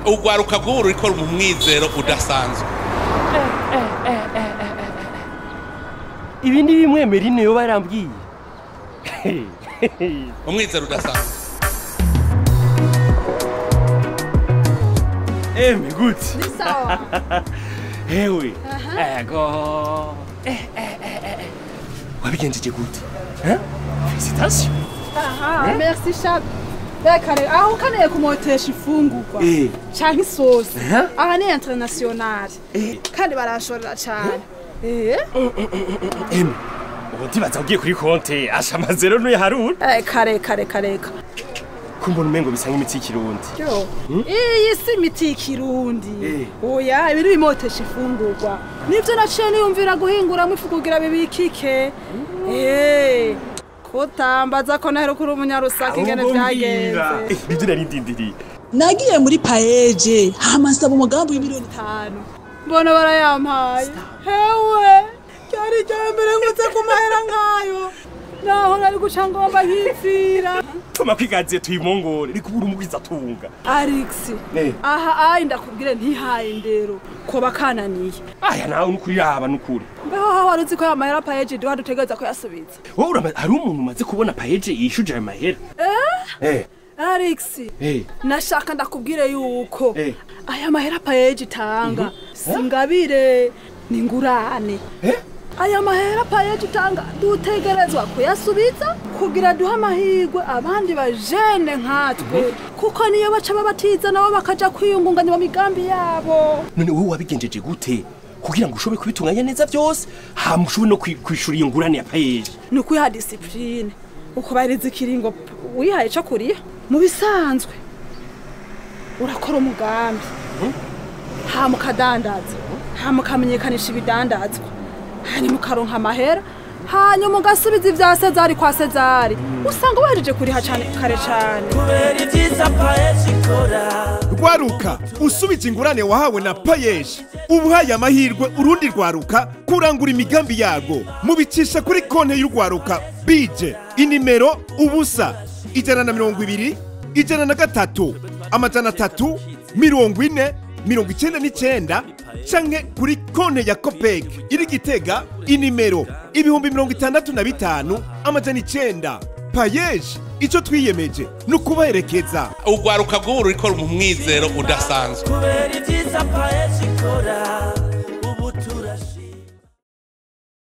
ugwaruka bw'ubu ruriko mu mwizero udasanzwe. Ibi ni bimwe Merine yo barambwiye. Umwizero udasanzwe. Miguti. Ni sawa. Hewe. Ego. Wabigenjeje gute? Félicitations. Merci Chab. Kare aho kaneye kumotesha ifungurwa. Canke isosi. Aha ni international. Kandi barashorera cyane. Ubu ndibaza ugiye kuri konte asha amazero n'uye harura. Kare. Kumbona umengo bisa nk'imiti y'ikirundi. Yo. Iyi si imiti y'ikirundi. Oya ibiri bimotesha ifungurwa. Nivyo naciye niyumvira guhinguramo ifu kugira bibikike. Kutambaza ko nahero kuri umunyarusaka ingene byagenze. Nivyo nari ndindiriye. Nagiye muri PAEEJ hama nsaba umugambi w'imiliyoni 5. Mbona barayampaye. Hewe. Cyari Jimbere ngutse ku mahera nkayo. Naho nari gucangomba nkifira. Tuma kwigaziye tuyimongore rikubura umugwiza tunga. Alex. Aha ndakubwire ntihaye ndero ko bakananiye. Aya nawe nukuri yaba nukuri. Mbeho waruzi ko amahera PAEEJ dutegereza ko yasubiza. Wowe uramaze hari umuntu umaze kubona PAEEJ yishuje ayo mahera? Alex. Nashaka ndakubwire yuko aya mahera PAEEJ tanga singabire ningurane. Aya mahera PAEEJ tanga dutegerezwa kuyasubiza kugira duha amahirwe abandi bajene nkatwe kuko niyo baca babatiza nabo bakaja kwiyungunganya mu migambi yabo. None wowe wabigenjeje gute kugira ngo ushobore kubitunganya neza byose hamushuwe no kwishura iyo ngurane ya PAEEJ? Nukwiha discipline ukubahiriza ikiringo wihaye cyo kuriha mu bisanzwe urakora umugambi hanyuma ukadandaza hanyuma ukamenyekanisha ibidandazwa hanyuma ukaronka amahera hanyuma ugasubiza ivya Sezari kwa Sezari usanga wahejeje kuriha cyane kare cyane. Rwaruka usubije ingurane wahawe na PAEEJ ubuhaye amahirwe urundi rwaruka kurangura imigambi yago mubicisha kuri konte y'urwaruka bije inimero ubusa 120 103 340 canke kuri konte ya Copec iri Gitega inimero 65,900 PAEEJ ico twiyemeje nukubaherekeza Ugwaruka bw'ubu ruriko mu mwizero udasanzwe.